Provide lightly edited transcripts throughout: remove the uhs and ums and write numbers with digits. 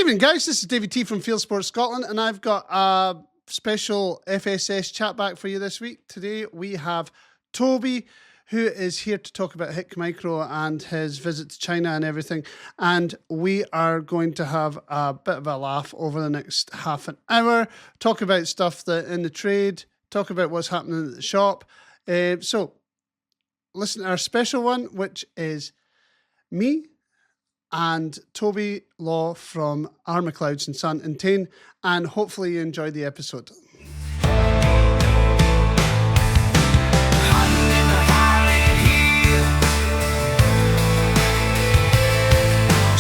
evening, guys. This is David T from Field Sports Scotland, and I've got a special FSS chat back for you this week. Today we have Toby, who is here to talk about Hik Micro and his visit to China and everything. And we are going to have a bit of a laugh over the next half an hour, talk about stuff that in the trade, talk about what's happening at the shop. So listen to our special one, which is me and Toby Law from R Macleods and Son and Tain, and hopefully you enjoyed the episode.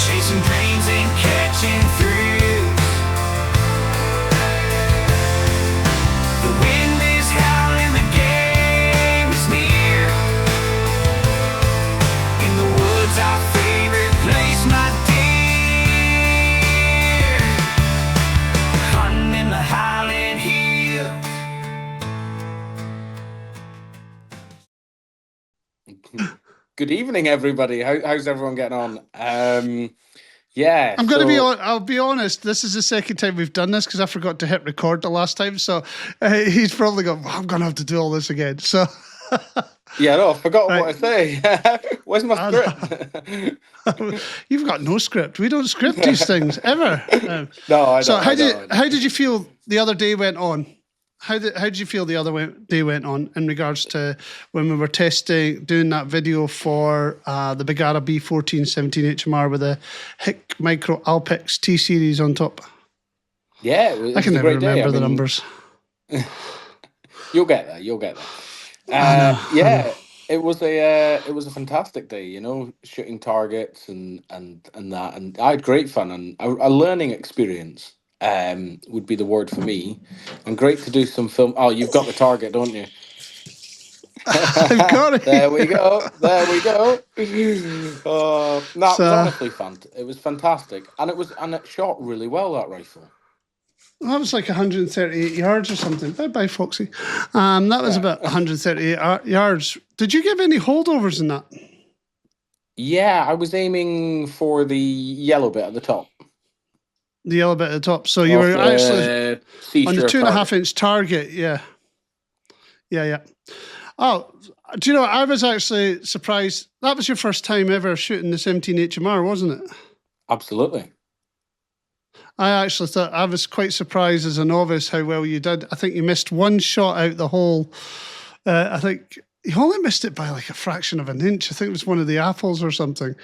Chasing dreams and catching thrills. The wind is howling, the game is near. In the woods, our favorite place, my dear. Hunting in the Highland Hills. Good evening, everybody. How's everyone getting on? Yeah, I'm going to be. I'll be honest. This is the second time we've done this because I forgot to hit record the last time. So he's probably going, well, I'm going to have to do all this again. So yeah, no, I forgot what I say. Where's my script? You've got no script. We don't script these things ever. No, I don't. So how did you feel the other day went on? How did you feel the other day went on in regards to when we were doing that video for the Bigara B14 17 HMR with the Hik Micro Alpex T series on top? Yeah, I can never remember the numbers. You'll get there. Yeah, it was a fantastic day. You know, shooting targets and that, and I had great fun and a learning experience. Would be the word for me, and great to do some film. Oh, you've got the target, don't you? I've got it. There we go. That was honestly fun. It was fantastic, and it shot really well, that rifle. That was like 138 yards or something. Bye, Foxy. That was about 138 yards. Did you give any holdovers in that? Yeah, I was aiming for the yellow bit at the top. The yellow bit at the top. So you were actually on the 2.5-inch target. Yeah. Oh, do you know, I was actually surprised. That was your first time ever shooting the 17 HMR, wasn't it? Absolutely. I actually thought, I was quite surprised as a novice how well you did. I think you missed one shot out the hole. I think you only missed it by like a fraction of an inch. I think it was one of the apples or something.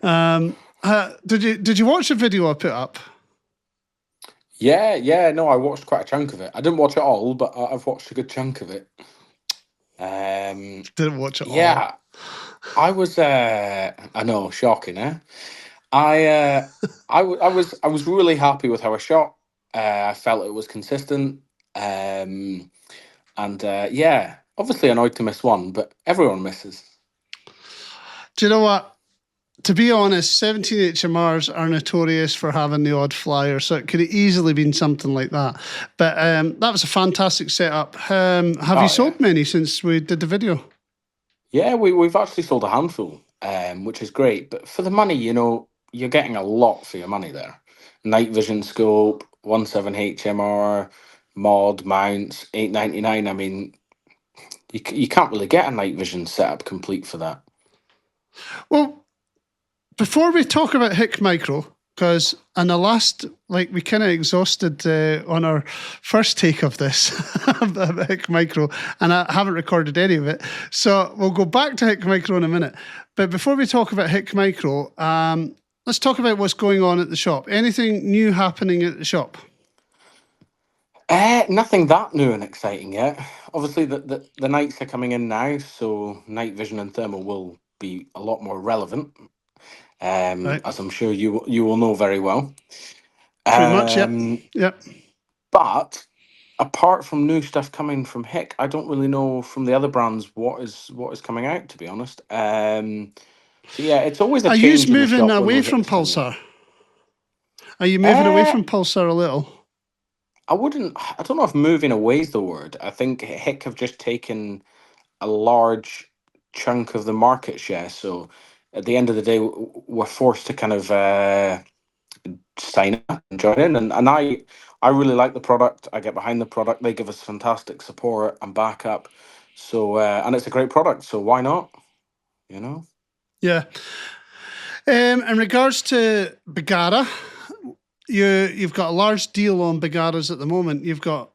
Did you watch the video I put up? Yeah, no, I watched quite a chunk of it. I didn't watch it all, but I've watched a good chunk of it. Didn't watch it all. Yeah, I was. I know, shocking, eh? I was really happy with how I shot. I felt it was consistent, and yeah, obviously annoyed to miss one, but everyone misses. Do you know what? To be honest, 17 HMRs are notorious for having the odd flyer, so it could have easily been something like that. But that was a fantastic setup. Have you sold many since we did the video? Yeah, we've actually sold a handful, which is great. But for the money, you know, you're getting a lot for your money there. Night vision scope, 17 HMR, mod mounts, $8.99. I mean, you can't really get a night vision setup complete for that. Well, before we talk about Hik Micro, because in the last, we kind of exhausted on our first take of this, Hik Micro, and I haven't recorded any of it. So we'll go back to Hik Micro in a minute. But before we talk about Hik Micro, let's talk about what's going on at the shop. Anything new happening at the shop? Nothing that new and exciting yet. Obviously, the nights are coming in now, so night vision and thermal will be a lot more relevant. Right. As I'm sure you will know very well. Pretty much, yep. But apart from new stuff coming from Hik, I don't really know from the other brands what is coming out, to be honest. So yeah, it's always a change. Are you moving away from Pulsar? Are you moving away from Pulsar a little? I don't know if moving away is the word. I think Hik have just taken a large chunk of the market share, so at the end of the day, we're forced to kind of sign up and join in. And I really like the product. I get behind the product. They give us fantastic support and backup. So and it's a great product. So why not? You know. Yeah. In regards to Bagara, you've got a large deal on Bagaras at the moment. You've got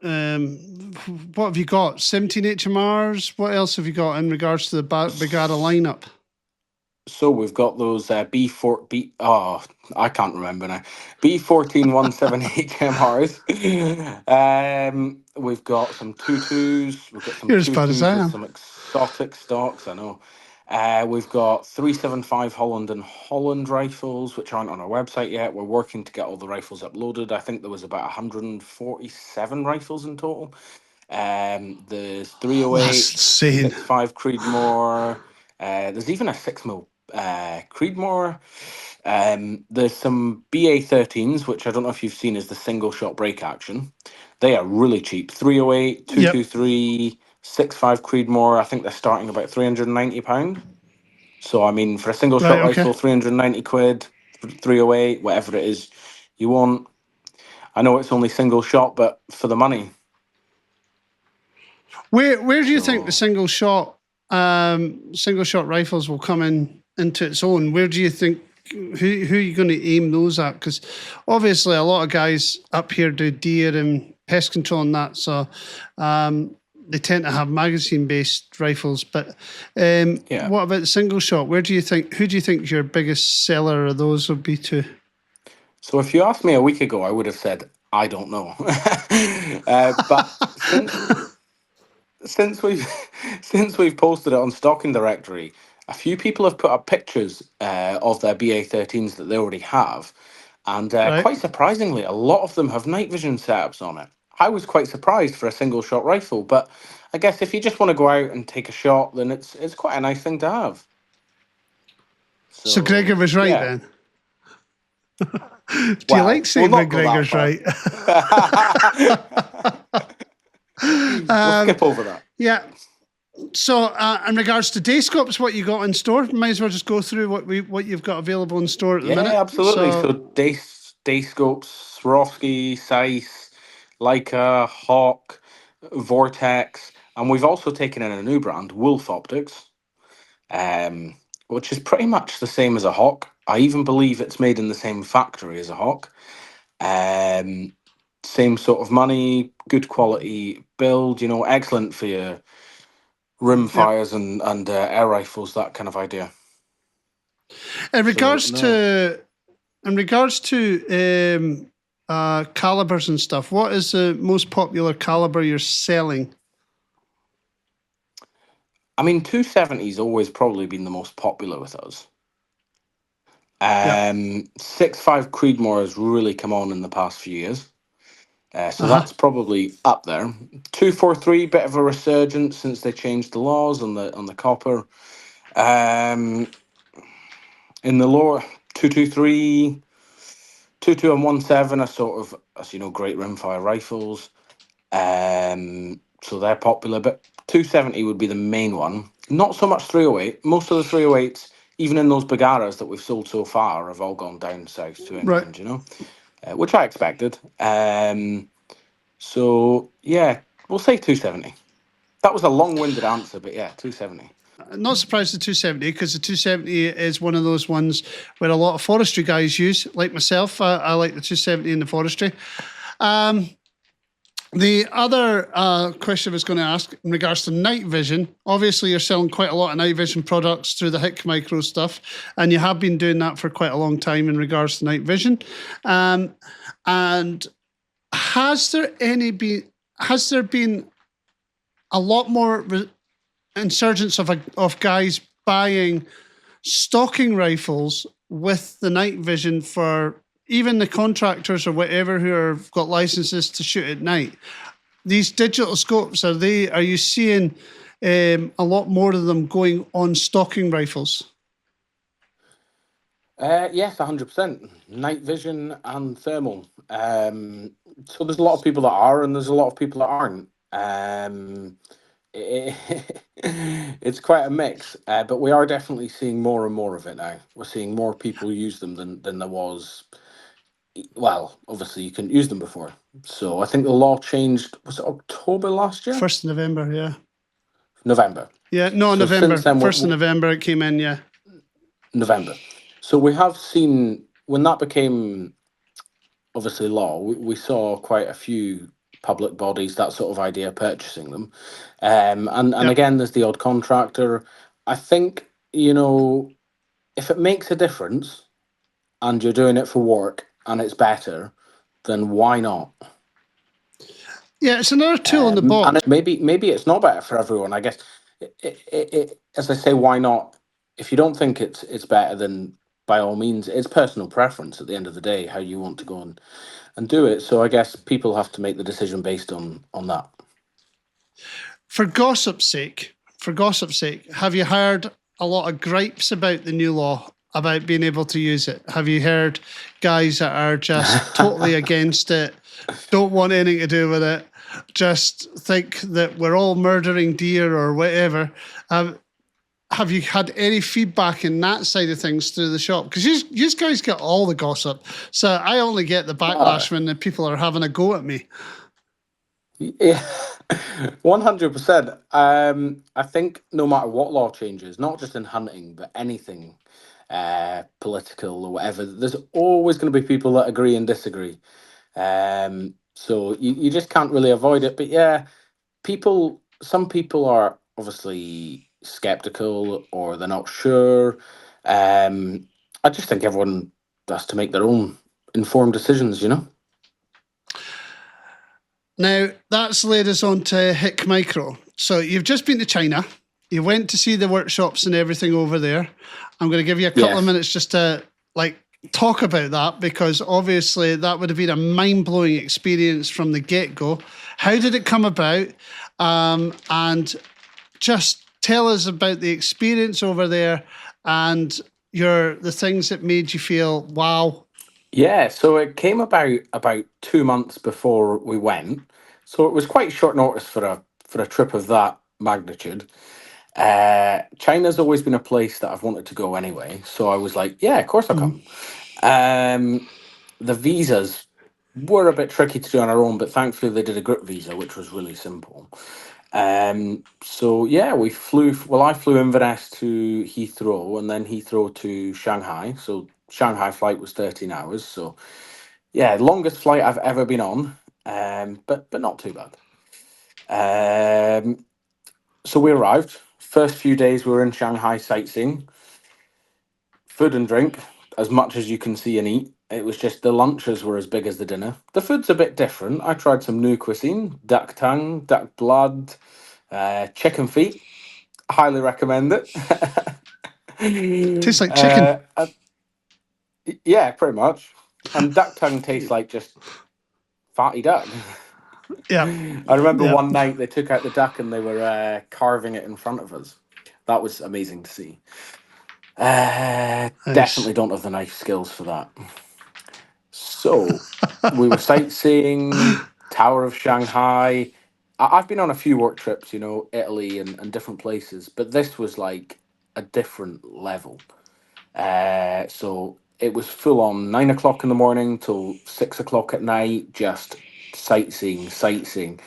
what have you got? 17 HMRs. What else have you got in regards to the Bagara lineup? So we've got those B4 B. Oh, I can't remember now. B1417 HMRs. We've got some tutus. We've got some You're as bad as tutus I with am. some exotic stocks. I know. We've got 375 Holland and Holland rifles, which aren't on our website yet. We're working to get all the rifles uploaded. I think there was about 147 rifles in total. There's That's 308, insane. 6.5 Creedmoor. There's even a 6mm Creedmoor. There's some BA13s, which I don't know if you've seen as the single shot break action. They are really cheap. 308, Yep. 223, 6.5 Creedmoor. I think they're starting about £390. So I mean, for a single Right. shot Okay. rifle, 390 quid, 308, whatever it is you want. I know it's only single shot, but for the money. Where do you think the So single shot rifles will come into its own? Where do you think who are you going to aim those at? Because obviously a lot of guys up here do deer and pest control and that, so they tend to have magazine based rifles. But yeah. what about the single shot? Who do you think your biggest seller of those would be to? So if you asked me a week ago, I would have said I don't know. But since we've since we've posted it on Stocking Directory, a few people have put up pictures of their BA13s that they already have, and Right. quite surprisingly, a lot of them have night vision setups on it. I was quite surprised for a single shot rifle, but I guess if you just want to go out and take a shot, then it's quite a nice thing to have. So Gregor So was right yeah, then. Do you well, like we'll saying when not go that Gregor's far. right? We'll skip over that. Yeah. So, in regards to day scopes, what you got in store? Might as well just go through what you've got available in store at the Yeah, minute. absolutely. So So, day scopes, Swarovski, Zeiss, Leica, Hawk, Vortex, and we've also taken in a new brand, Wolf Optics, um, which is pretty much the same as a Hawk. I even believe it's made in the same factory as a Hawk. Um, Same sort of money, good quality build. Excellent for your rim yeah. fires and air rifles, that kind of idea. In So regards no. to calibers and stuff, what is the most popular caliber you're selling? I mean, 270's always probably been the most popular with us. Yeah. 6.5 Creedmoor has really come on in the past few years. So Uh huh. that's probably up there. 243, bit of a resurgence since they changed the laws on the copper. Um, in the lower 223, 22 and 17 are sort of, as you know, great rimfire rifles. So they're popular, but 270 would be the main one. Not so much 308. Most of the 308s, even in those Bagaras that we've sold so far, have all gone down south to Right. England, which I expected. So yeah, we'll say 270. That was a long-winded answer, but yeah, 270. Not surprised at 270 because the 270 is one of those ones where a lot of forestry guys use, like myself. I like the 270 in the forestry. The other question I was going to ask in regards to night vision, obviously you're selling quite a lot of night vision products through the Hik Micro stuff, and you have been doing that for quite a long time in regards to night vision. And has there been a lot more insurgence of guys buying stocking rifles with the night vision for even the contractors or whatever who have got licenses to shoot at night? These digital scopes, are you seeing a lot more of them going on stocking rifles? Yes, 100%. Night vision and thermal. So there's a lot of people that are, and there's a lot of people that aren't. It's quite a mix, but we are definitely seeing more and more of it now. We're seeing more people use them than there was well, obviously you couldn't use them before. So I think the law changed. Was it October last year? 1st of November, yeah. November. Yeah, no, So November. since then, 1st of November it came in, yeah. November. So we have seen when that became obviously law. We saw quite a few public bodies that sort of idea purchasing them, and Yep. again, there's the odd contractor. I think if it makes a difference and you're doing it for work and it's better, then why not? Yeah, it's another tool in the And box. maybe it's not better for everyone. I guess as I say, why not? If you don't think it's better, then by all means, it's personal preference at the end of the day how you want to go and do it. So I guess people have to make the decision based on that. For gossip's sake, have you heard a lot of gripes about the new law, about being able to use it? Have you heard guys that are just totally against it, don't want anything to do with it, just think that we're all murdering deer or whatever? Have you had any feedback in that side of things through the shop? Because you guys get all the gossip, so I only get the backlash when the people are having a go at me. Yeah, 100%. I think no matter what law changes, not just in hunting, but anything political or whatever, there's always going to be people that agree and disagree. So you just can't really avoid it. But yeah, some people are obviously skeptical or they're not sure. I just think everyone has to make their own informed decisions. Now, that's led us on to Hik Micro. So you've just been to China. You went to see the workshops and everything over there. I'm going to give you a couple of Yes. minutes just to talk about that, because obviously that would have been a mind-blowing experience from the get-go. How did it come about? And just tell us about the experience over there and the things that made you feel, wow. Yeah, so it came about 2 months before we went, so it was quite short notice for a trip of that magnitude. China's always been a place that I've wanted to go anyway, so I was like, yeah, of course I'll come. The visas were a bit tricky to do on our own, but thankfully they did a group visa, which was really simple. So yeah, we flew. Well, I flew Inverness to Heathrow, and then Heathrow to Shanghai. So Shanghai flight was 13 hours. So yeah, longest flight I've ever been on. But not too bad. So we arrived. First few days we were in Shanghai sightseeing, food and drink as much as you can see and eat. It was just the lunches were as big as the dinner. The food's a bit different. I tried some new cuisine: duck tongue, duck blood, chicken feet. Highly recommend it. Tastes like chicken. Yeah, pretty much. And duck tongue tastes like just fatty duck. Yeah. I remember Yeah. one night they took out the duck and they were carving it in front of us. That was amazing to see. Nice. Definitely don't have the knife skills for that. So we were sightseeing, Tower of Shanghai. I've been on a few work trips, Italy and different places, but this was like a different level. So it was full on 9 o'clock in the morning till 6 o'clock at night, just sightseeing.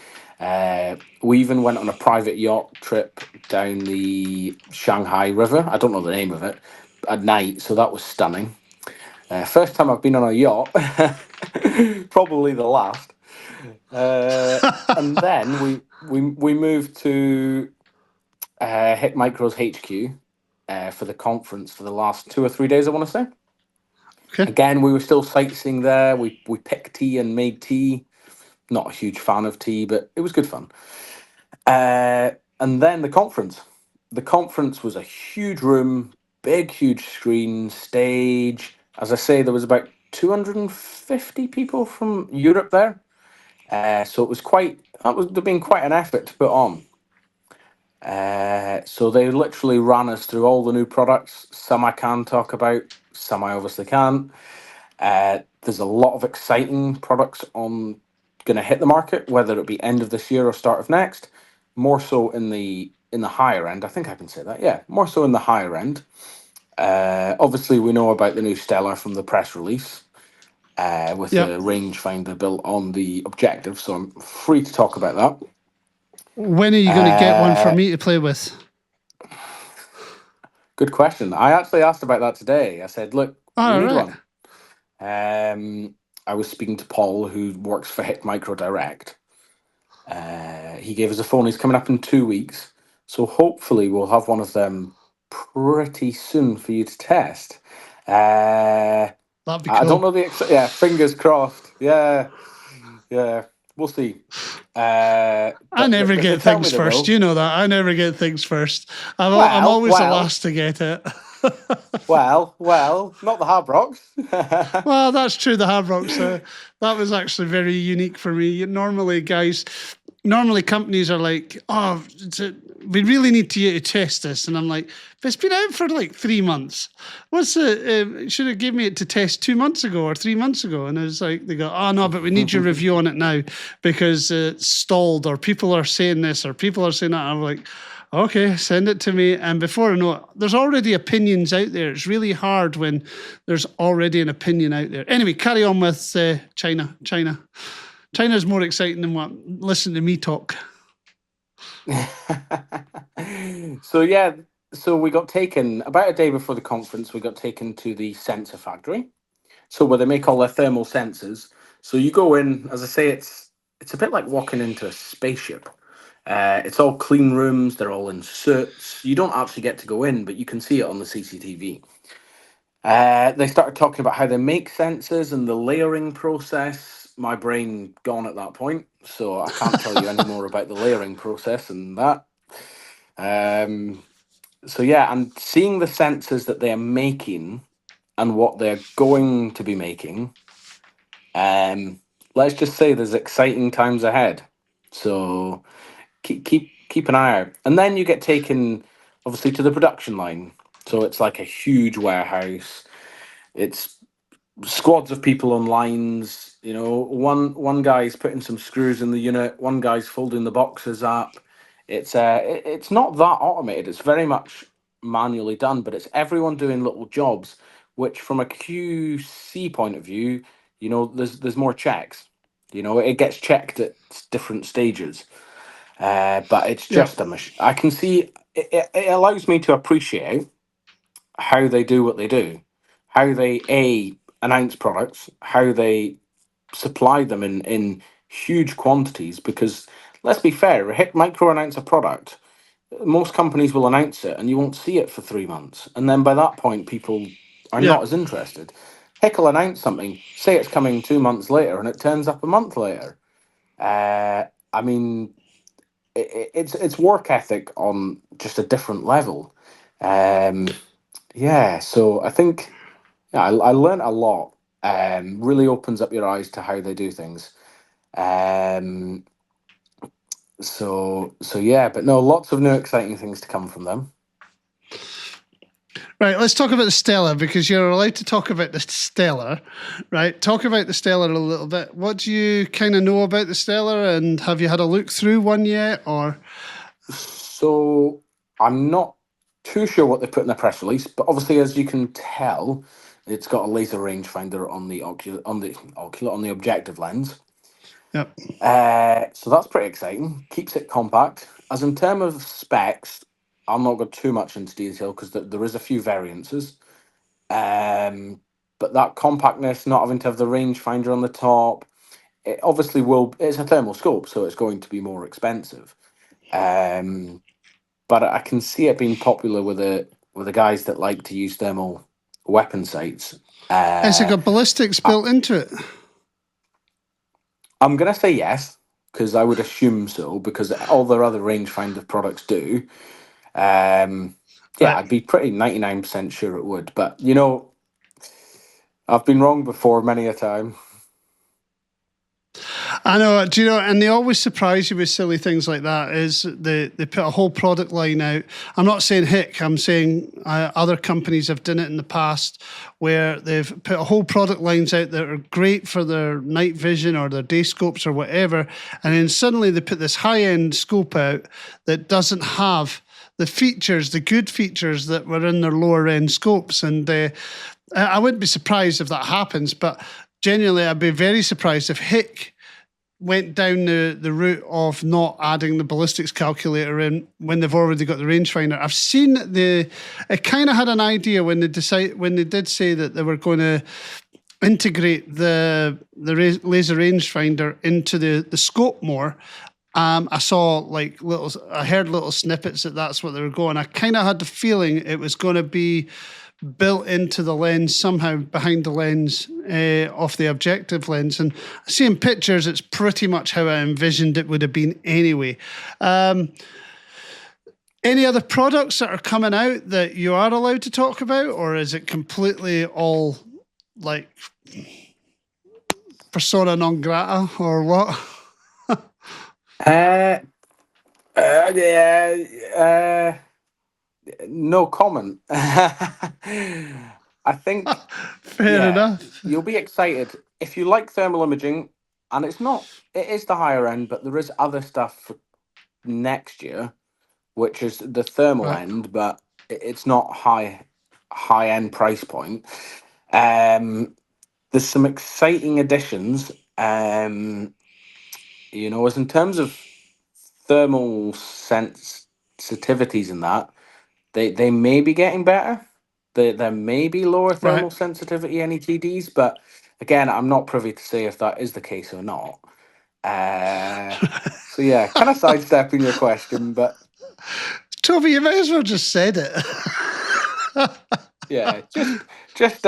We even went on a private yacht trip down the Shanghai River. I don't know the name of it, at night, so that was stunning. First time I've been on a yacht, probably the last. And then we moved to Hik Micro's HQ for the conference for the last 2 or 3 days, I want to say. Okay. Again, we were still sightseeing there. We picked tea and made tea. Not a huge fan of tea, but it was good fun. And then the conference. The conference was a huge room, big, huge screen, stage. As I say, there was about 250 people from Europe there. So it was that would have been quite an effort to put on. So they literally ran us through all the new products. Some I can talk about, some I obviously can't. There's a lot of exciting products going to hit the market, whether it be end of this year or start of next. More so in the higher end. I think I can say that. Yeah, more so in the higher end. Obviously, we know about the new Stellar from the press release. with Yep. the rangefinder built on the objective. So I'm free to talk about that. When are you going to get one for me to play with? Good question. I actually asked about that today. I said, look, we need right. one. I was speaking to Paul, who works for Hik Micro Direct. He gave us a phone. He's coming up in 2 weeks. So hopefully we'll have one of them pretty soon for you to test. That'd be cool. I don't know yeah, fingers crossed. Yeah, we'll see. I never get things first. You know that. I never get things first. I'm always the last to get it. well, not the Hard Rocks. Well, that's true. The Hard Rocks, that was actually very unique for me. Normally companies are like, oh, we really need you to test this. And I'm like, but it's been out for like 3 months. What's should have given me it to test 2 months ago or 3 months ago. And it's like, they go, oh no, but we need your review on it now because it's stalled or people are saying this or people are saying that. I'm like, okay, send it to me. And before I know it, there's already opinions out there. It's really hard when there's already an opinion out there. Anyway, carry on with China. China's more exciting than what listen to me talk. So we got taken about a day before the conference. We got taken to the sensor factory, so where they make all their thermal sensors. So you go in, as I say, it's a bit like walking into a spaceship. It's all clean rooms. They're all in suits. You don't actually get to go in, but you can see it on the CCTV. They started talking about how they make sensors and the layering process. My brain gone at that point, so I can't tell you any more about the layering process and that. So yeah, and seeing the sensors that they're making and what they're going to be making, let's just say there's exciting times ahead. So keep an eye out. And then you get taken obviously to the production line. So it's like a huge warehouse. It's squads of people on lines. You know, one guy's putting some screws in the unit, one guy's folding the boxes up. It's not that automated. It's very much manually done, but it's everyone doing little jobs, which from a QC point of view, you know, there's more checks. You know, it gets checked at different stages. But it's just a machine. I can see it allows me to appreciate how they do what they do, how they announce products, how they supply them in huge quantities. Because let's be fair, Hik Micro announce a product, most companies will announce it and you won't see it for 3 months, and then by that point people are not as interested. Hik will announce something, say it's coming 2 months later, and it turns up a month later. I mean, it's work ethic on just a different level. So I think I learned a lot. Really opens up your eyes to how they do things. But no, lots of new exciting things to come from them. Right, let's talk about the Stellar, because you're allowed to talk about the Stellar, right? Talk about the Stellar a little bit. What do you kind of know about the Stellar, and have you had a look through one yet, or? So I'm not too sure what they put in the press release, but obviously, as you can tell, it's got a laser rangefinder on the objective lens. Yep. So that's pretty exciting. Keeps it compact. As in terms of specs, I'll not go too much into detail because there is a few variances. But that compactness, not having to have the rangefinder on the top, it obviously will. It's a thermal scope, so it's going to be more expensive. But I can see it being popular with the guys that like to use thermal weapon sights. Has it got ballistics built into it? I'm going to say yes, because I would assume so, because all their other rangefinder products do. Right. I'd be pretty 99% sure it would. But, you know, I've been wrong before many a time. I know, do you know, and they always surprise you with silly things like that, is they put a whole product line out. I'm not saying Hik, I'm saying other companies have done it in the past, where they've put a whole product lines out that are great for their night vision or their day scopes or whatever, and then suddenly they put this high-end scope out that doesn't have the features, the good features that were in their lower-end scopes. And I wouldn't be surprised if that happens, but genuinely, I'd be very surprised if Hik went down the route of not adding the ballistics calculator in when they've already got the rangefinder. I've seen I kind of had an idea when they did say that they were going to integrate the laser rangefinder into the scope more. I saw I heard little snippets that's what they were going. I kind of had the feeling it was going to be built into the lens somehow behind the lens of the objective lens. And seeing pictures, it's pretty much how I envisioned it would have been anyway. Any other products that are coming out that you are allowed to talk about, or is it completely all like persona non grata or what? No comment. I think Fair enough. you'll be excited if you like thermal imaging, and it is the higher end, but there is other stuff for next year, which is the thermal end, but it's not high end price point. There's some exciting additions. As in terms of thermal sensitivities and that, they may be getting better. There may be lower thermal sensitivity NETDs, but again, I'm not privy to say if that is the case or not. So yeah, kind of sidestepping your question, but Toby, you might as well just said it. yeah, just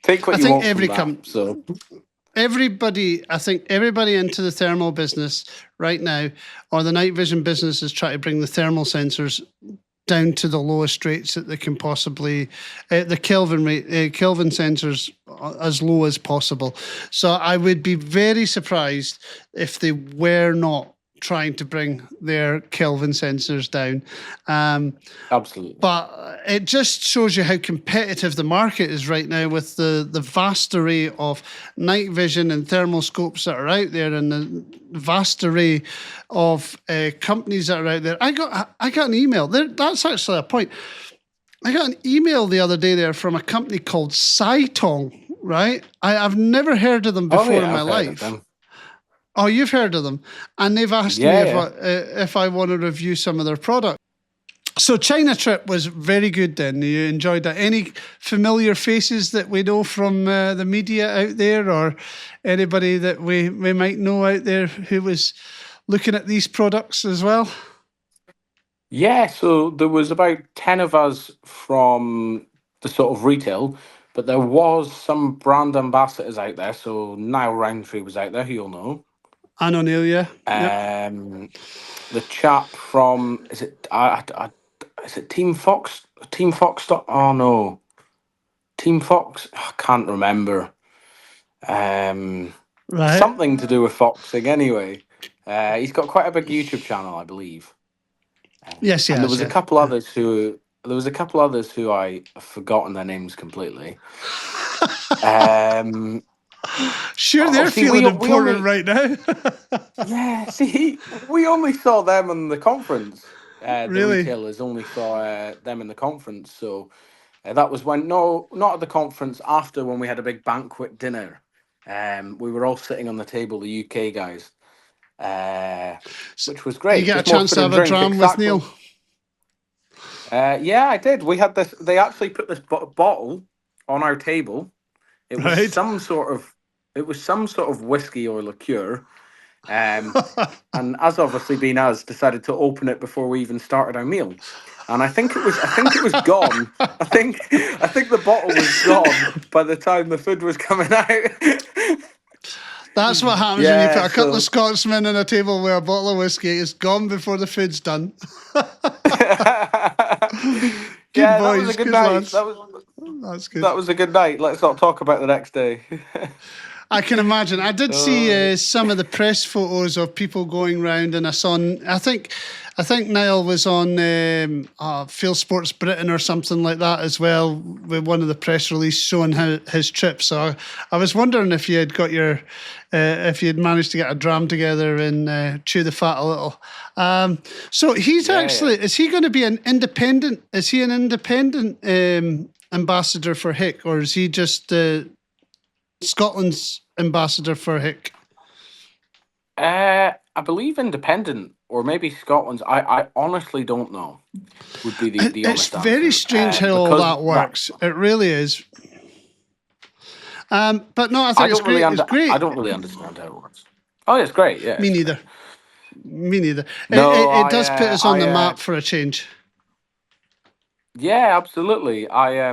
take what you want from that. So I think everybody into the thermal business right now, or the night vision business, is trying to bring the thermal sensors down to the lowest rates that they can possibly, the Kelvin sensors as low as possible. So I would be very surprised if they were not trying to bring their Kelvin sensors down. Absolutely. But it just shows you how competitive the market is right now with the vast array of night vision and thermal scopes that are out there, and the vast array of companies that are out there. I got an email. That's actually a point. I got an email the other day there from a company called Saitong, right? I've never heard of them before in my life. Oh, you've heard of them. And they've asked me if I want to review some of their products. So China trip was very good then. You enjoyed that. Any familiar faces that we know from the media out there, or anybody that we might know out there who was looking at these products as well? Yeah, so there was about 10 of us from the sort of retail, but there was some brand ambassadors out there. So Niall Roundtree was out there, who you'll know. Anne O'Neill, yeah. The chap from is it Team Fox? Team Fox? Oh no, Team Fox. I can't remember. Something to do with foxing. Anyway, he's got quite a big YouTube channel, I believe. Yes, yeah. There was a couple others who I've forgotten their names completely. Sure, they're feeling important right now. Yeah, see, we only saw them in the conference. Really? The retailers only saw them in the conference. So that was not at the conference, after when we had a big banquet dinner. We were all sitting on the table, the UK guys, which was great. You get a chance to have a dram with Neil? Yeah, I did. We had this. They actually put this bottle on our table. It was some sort of whiskey or liqueur, and as obviously being us, decided to open it before we even started our meal. And I think it was gone. I think the bottle was gone by the time the food was coming out. That's what happens when you put a couple of Scotsmen on a table with a bottle of whiskey. It's gone before the food's done. Good boys, that was a good night. That's good. That was a good night. Let's not talk about the next day. I can imagine. I did see some of the press photos of people going round, and I saw. I think Niall was on Field Sports Britain or something like that as well, with one of the press releases showing his trip. So I was wondering if you had got if you had managed to get a dram together and chew the fat a little. So he's is he going to be an independent? Is he an independent ambassador for Hik, or is he just Scotland's ambassador for Hik? I believe independent, or maybe Scotland's. I honestly don't know. Would be the It's honest very answer. strange how all Because that works. It really is. But no, I think it's great. It's great. I don't really understand how it works. Oh, yeah, it's great. Yeah, Me it's neither. great. Me neither. No, It does put us on the map for a change. Yeah, absolutely. I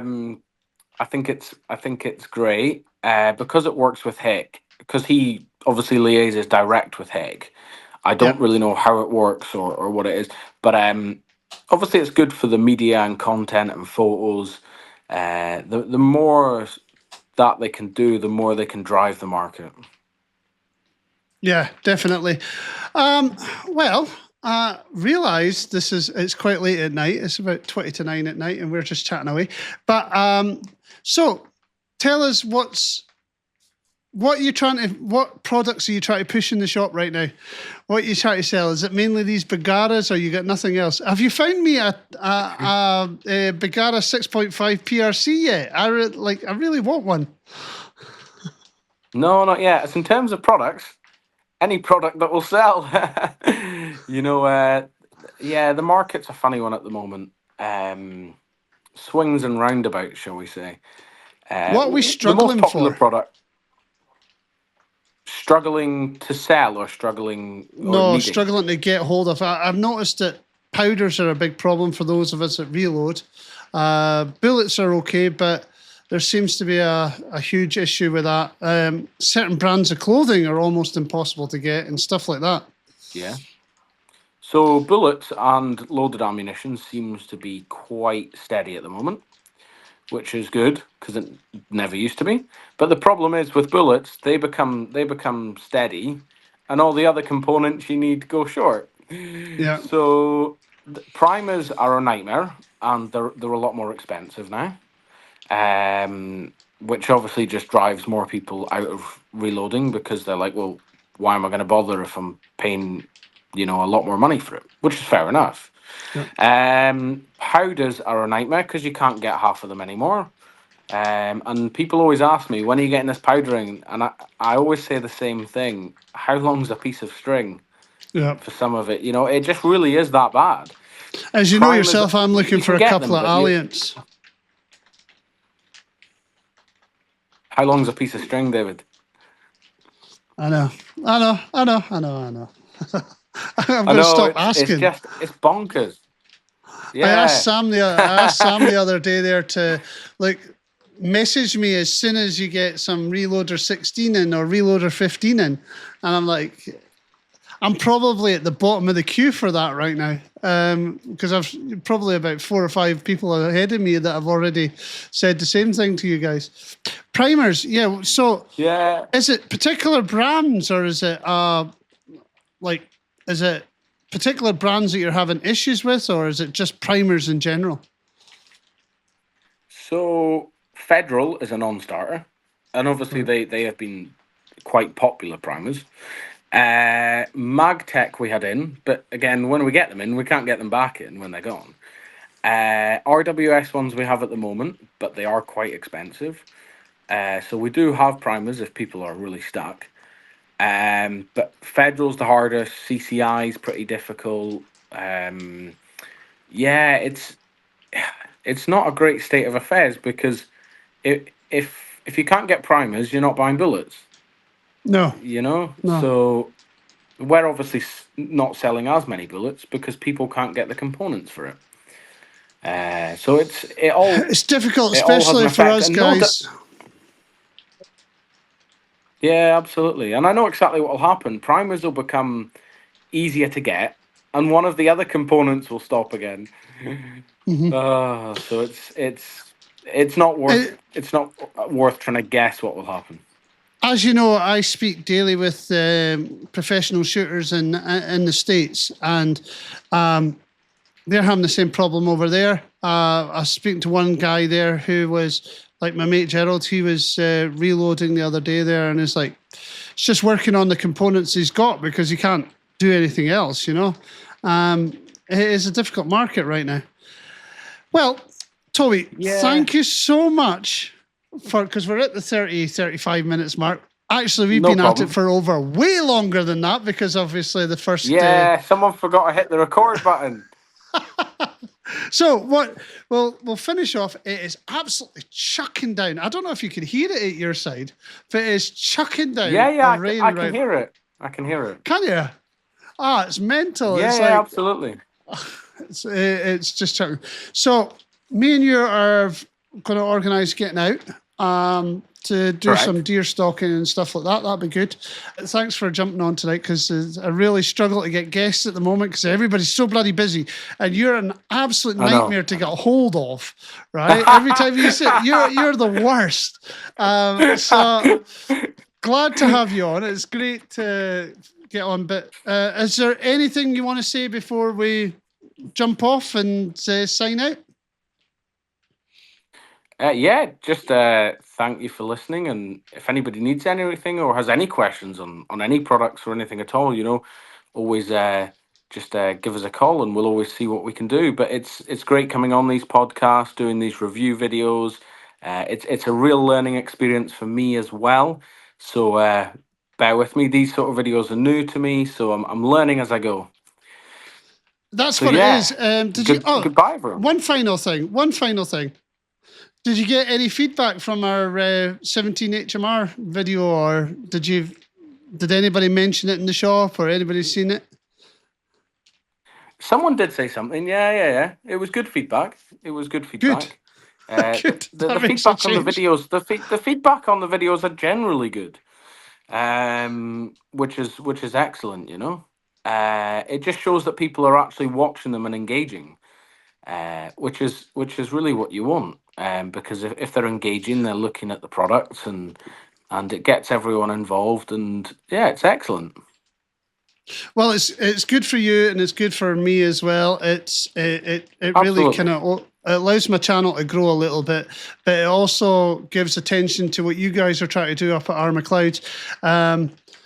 think it's great because it works with Hik, because he obviously liaises direct with Hik. I don't Yeah. really know how it works or what it is, but obviously it's good for the media and content and photos. The more that they can do, the more they can drive the market. Yeah, definitely. Well, realise it's quite late at night. It's about 20 to 9 at night, and we're just chatting away. But so tell us what products are you trying to push in the shop right now? What are you trying to sell? Is it mainly these Bagaras, or you got nothing else? Have you found me a Bagara 6.5 PRC yet? I really want one. No, not yet. It's in terms of products, any product that will sell. Yeah, the market's a funny one at the moment. Swings and roundabouts, shall we say? What are we struggling the most popular for? product. Struggling to sell or struggling or No, needing? struggling to get hold of. I've noticed that powders are a big problem for those of us that reload. Bullets are okay, but there seems to be a huge issue with that. Certain brands of clothing are almost impossible to get and stuff like that. Yeah. So bullets and loaded ammunition seems to be quite steady at the moment, which is good because it never used to be. But the problem is with bullets, they become steady, and all the other components you need go short. Yeah. So primers are a nightmare, and they're a lot more expensive now. Which obviously just drives more people out of reloading because they're like, well, why am I going to bother if I'm paying, a lot more money for it? Which is fair enough. Powders are a nightmare because you can't get half of them anymore. And people always ask me, when are you getting this powdering? And I always say the same thing. How long's a piece of string? Yeah. For some of it, it just really is that bad. As you know yourself, I'm looking for a couple of alliants. How long's a piece of string, David? I know. I'm going to stop asking. It's bonkers. Yeah. I asked Sam the other day there to message me as soon as you get some Reloader 16 in or Reloader 15 in, and I'm like, I'm probably at the bottom of the queue for that right now, because I've probably about 4 or 5 people ahead of me that have already said the same thing to you guys. Primers, yeah. So, yeah, is it particular brands, or is it particular brands that you're having issues with, or is it just primers in general? So, Federal is a non-starter, and obviously they have been quite popular primers. Magtech we had in, but again, when we get them in, we can't get them back in when they're gone. RWS ones we have at the moment, but they are quite expensive. So we do have primers if people are really stuck. But Federal's the hardest. CCI is pretty difficult. Yeah, it's not a great state of affairs because if you can't get primers, you're not buying bullets. No. No. So we're obviously not selling as many bullets because people can't get the components for it. So it's difficult, especially for us guys. Yeah, absolutely. And I know exactly what will happen. Primers will become easier to get, and one of the other components will stop again. So it's not worth trying to guess what will happen. As you know, I speak daily with professional shooters in the States, and they're having the same problem over there. I was speaking to one guy there who was like my mate Gerald. He was reloading the other day there, and it's like it's just working on the components he's got because he can't do anything else. It is a difficult market right now. Well, Toby, Yeah. thank you so much because we're at the 35 minutes mark. Actually, we've No been problem. at it for over way longer than that because obviously the first. Yeah, someone forgot to hit the record button. So what? We'll finish off. It is absolutely chucking down. I don't know if you can hear it at your side, but it's chucking down. Yeah, rain I can right. hear it. I can hear it. Can you? Ah, it's mental. Yeah, It's yeah, like absolutely. it's just chucking. So me and you are going to organise getting out to do Correct. some deer stalking and stuff like that. That'd be good. Thanks for jumping on tonight because I really struggle to get guests at the moment because everybody's so bloody busy and you're an absolute I know. nightmare to get hold of, right? Every time you sit, you're the worst. So glad to have you on. It's great to get on. But is there anything you want to say before we jump off and sign out? Yeah, just thank you for listening. And if anybody needs anything or has any questions on any products or anything at all, always just give us a call and we'll always see what we can do. But it's great coming on these podcasts, doing these review videos. It's a real learning experience for me as well. So bear with me. These sort of videos are new to me, so I'm learning as I go. That's So, what yeah. it is. Did you? Oh, Goodbye, everyone. One final thing. Did you get any feedback from our 17 HMR video, or did anybody mention it in the shop, or anybody seen it? Someone did say something. Yeah. It was good feedback. Good. Good. The That makes a feedback on the change. videos, the feedback on the videos are generally good, which is excellent. It just shows that people are actually watching them and engaging, which is really what you want. Because if they're engaging, they're looking at the products and it gets everyone involved, and yeah, it's excellent. Well, it's good for you and it's good for me as well. It really Absolutely. kind of allows my channel to grow a little bit, but it also gives attention to what you guys are trying to do up at R Macleods.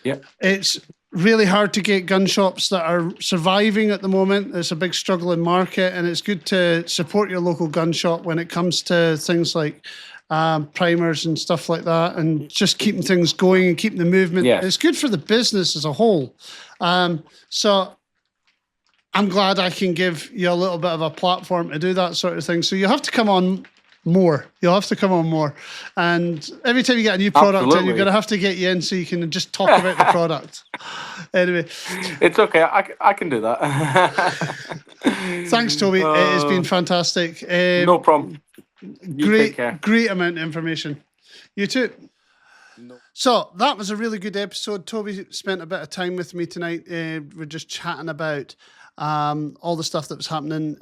Yeah. It's really hard to get gun shops that are surviving at the moment. It's a big struggling market, and it's good to support your local gun shop when it comes to things like primers and stuff like that, and just keeping things going and keeping the movement. Yes. It's good for the business as a whole. So I'm glad I can give you a little bit of a platform to do that sort of thing. So you have to come on more. You'll have to come on more. And every time you get a new product in, you're going to have to get you in so you can just talk about the product. Anyway. It's okay. I can do that. Thanks, Toby. It has been fantastic. No problem. Great amount of information. You too. No. So that was a really good episode. Toby spent a bit of time with me tonight. We're just chatting about all the stuff that was happening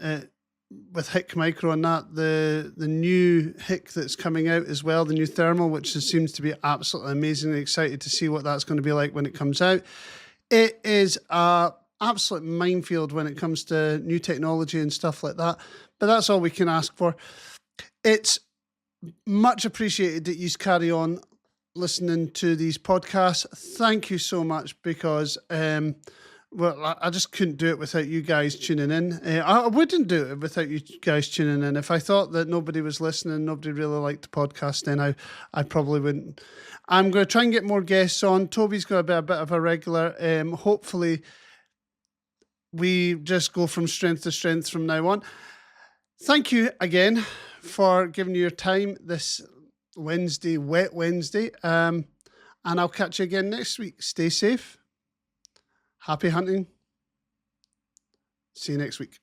with Hik Micro and that, the new Hik that's coming out as well, the new thermal, which seems to be absolutely amazingly excited to see what that's going to be like when it comes out. It is a absolute minefield when it comes to new technology and stuff like that, but that's all we can ask for. It's much appreciated that you carry on listening to these podcasts. Thank you so much, because I just couldn't do it without you guys tuning in. I wouldn't do it without you guys tuning in. If I thought that nobody was listening, nobody really liked the podcast, then I probably wouldn't. I'm going to try and get more guests on. Toby's going to be a bit of a regular. Hopefully we just go from strength to strength from now on. Thank you again for giving your time this Wednesday, wet Wednesday. And I'll catch you again next week. Stay safe. Happy hunting. See you next week.